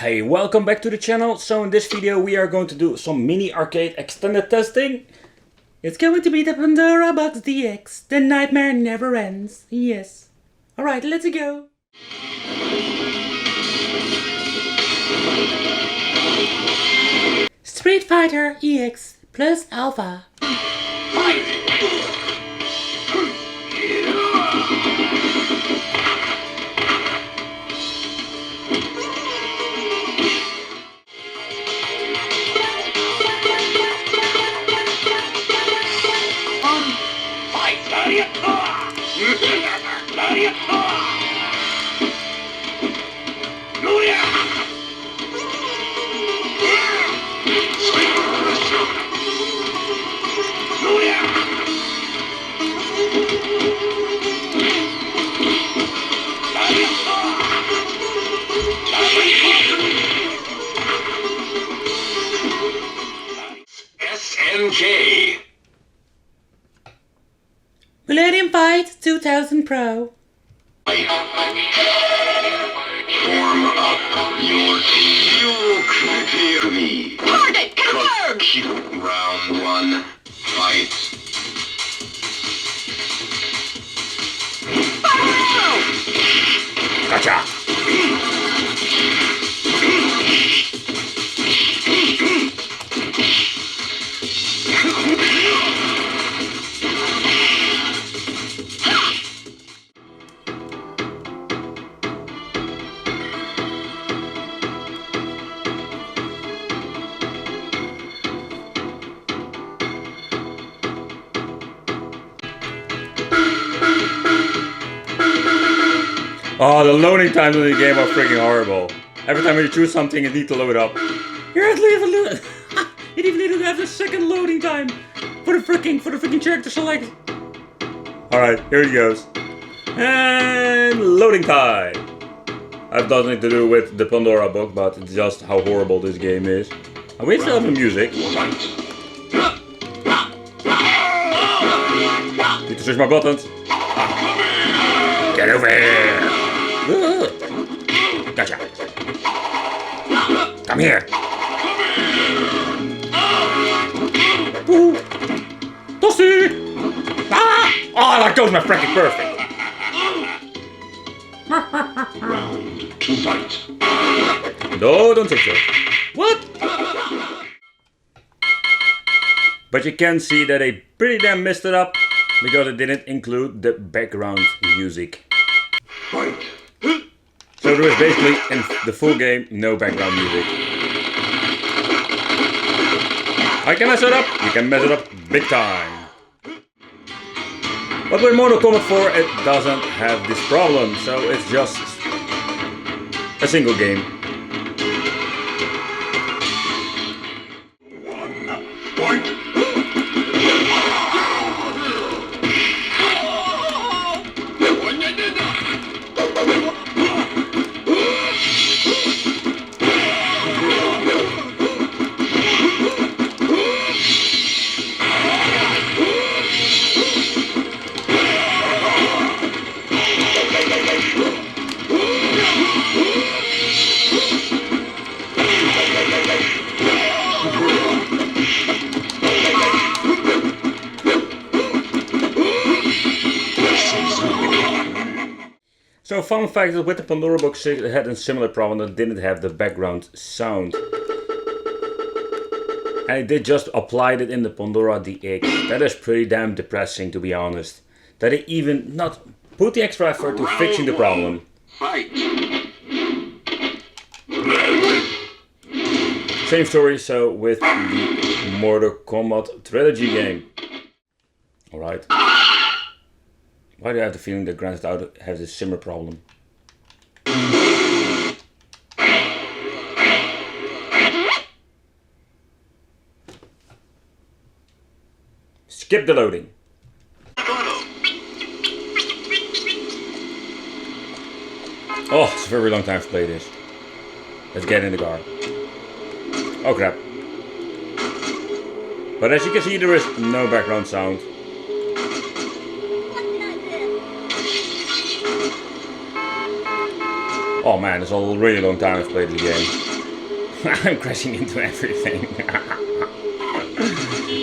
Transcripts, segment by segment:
Hey, welcome back to the channel. So in this video we are going to do some mini arcade extended testing. It's going to be the Pandora box DX. The nightmare never ends. Yes. Alright, let's go. Street Fighter EX plus Alpha. SNK. Millennium Fight 2000 Pro. Form up your team. You prepare me. Target confirmed! Round one. Fight. Gotcha! Oh, the loading times in the game are freaking horrible. Every time you choose something, it needs to load up. Here it even needed to have a second loading time for the freaking check to select. Alright, here it goes. And loading time. I have nothing to do with the Pandora book, but it's just how horrible this game is. And we still have the music. Need to switch my buttons. Get over here! Gotcha! Come here! Ooh! Tossy! Ah! Oh, that goes my freaking perfect! Round two. Fight. No, don't say so. What? But you can see that they pretty damn messed it up because it didn't include the background music. Fight. So there is basically, in the full game, no background music. I can mess it up, you can mess it up big time. But with Mortal Kombat 4 it doesn't have this problem, so it's just a single game. Fight. So fun fact that with the Pandora box it had a similar problem that didn't have the background sound. And I did just applied it in the Pandora DX. That is pretty damn depressing, to be honest. That they even not put the extra effort to fixing the problem. Fight. Same story so with the Mortal Kombat Trilogy game. Alright. Why do I have the feeling that Grand Theft Auto has this similar problem? Skip the loading. Oh, it's a very long time to play this. Let's get in the car. Oh crap. But as you can see, there is no background sound. Oh man, it's a really long time I've played the game. I'm crashing into everything.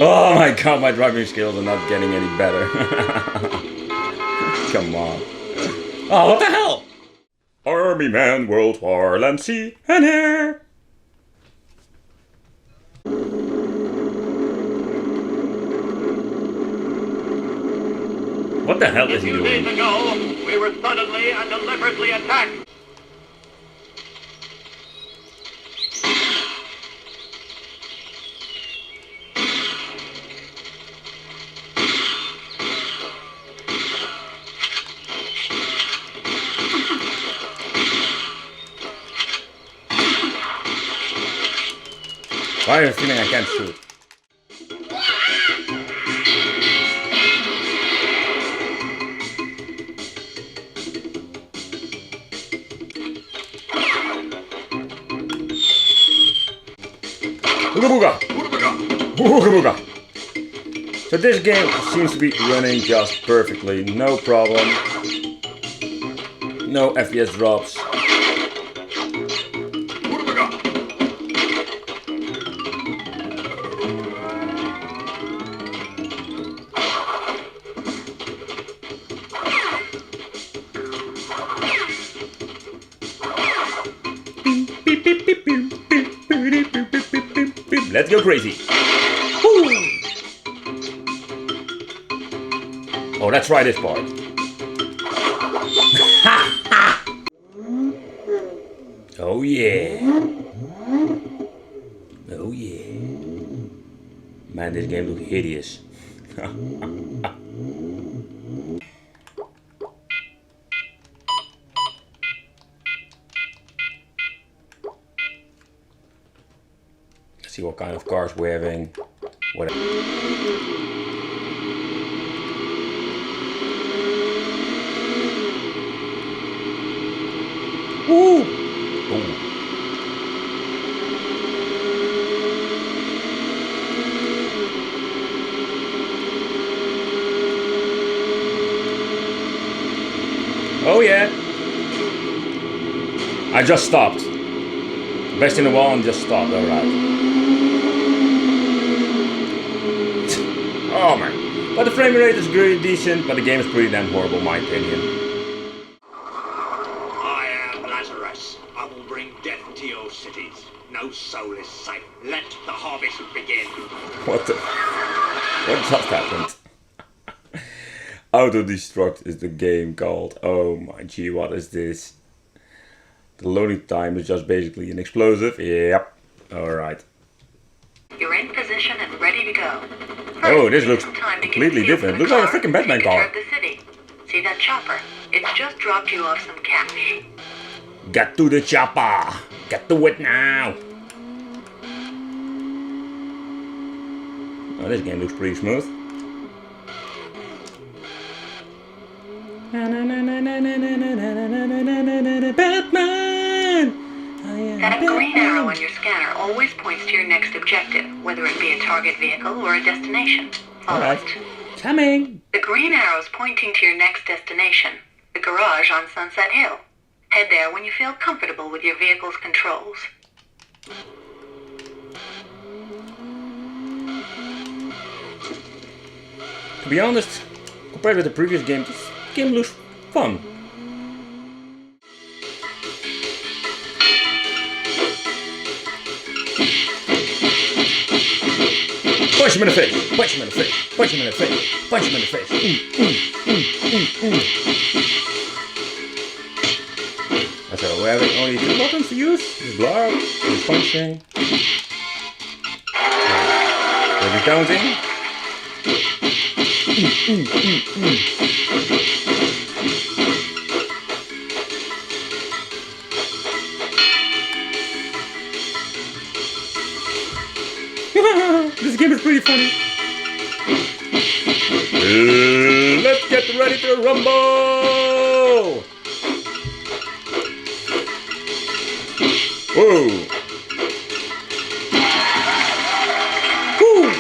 Oh my god, my driving skills are not getting any better. Come on. Oh, what the hell? Army man, world war, land, sea, and air. What the hell is he A few doing? days ago, we were suddenly and deliberately attacked. Why are you feeling I can't shoot? Ooga booga! Ooga booga! So this game seems to be running just perfectly, no problem. No FPS drops. Let's go crazy. Woo. Oh, let's try this part. Oh yeah. Oh yeah. Man, this game looks hideous. See what kind of cars we're having. Whatever. Ooh. Ooh. Oh yeah. I just stopped. Based in the wall and just stopped, alright. Oh man. But the frame rate is really decent, but the game is pretty damn horrible in my opinion. I am Lazarus. I will bring death to your cities. No soul is safe. Let the harvest begin. What just happened? Destruct is the game called. Oh my gee, what is this? The loading time is just basically an explosive. Yep. Alright. You're in position and ready to go. Oh, this looks completely different. Looks like a freaking Batman car. The city. See that chopper? It's just dropped you off some cash. Get to the chopper. Get to it now. Oh, this game looks pretty smooth. Batman! That green arrow on your scanner always points to your next objective, whether it be a target vehicle or a destination. Alright. Coming! The green arrow is pointing to your next destination, the garage on Sunset Hill. Head there when you feel comfortable with your vehicle's controls. To be honest, compared with the previous game, this game looks fun. Punch him in the face, punch him in the face, punch him in the face, punch him in the face. So we're having only 2 buttons to use. Just block, just punching. We'll be counting. This game is pretty funny. Let's get ready to rumble! Whoa! Woo!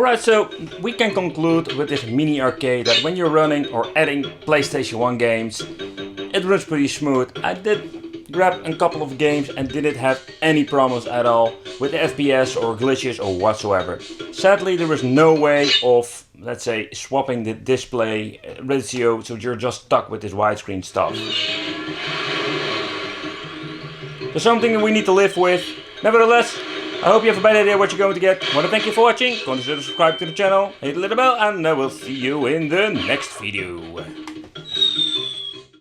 Alright, so we can conclude with this mini arcade that when you're running or adding PlayStation 1 games, it runs pretty smooth. I did grab a couple of games and didn't have any problems at all with the FPS or glitches or whatsoever. Sadly, there was no way of, let's say, swapping the display ratio, so you're just stuck with this widescreen stuff. So something that we need to live with. Nevertheless, I hope you have a better idea what you're going to get. I want to thank you for watching. Consider subscribing to the channel, hit the little bell, and I will see you in the next video.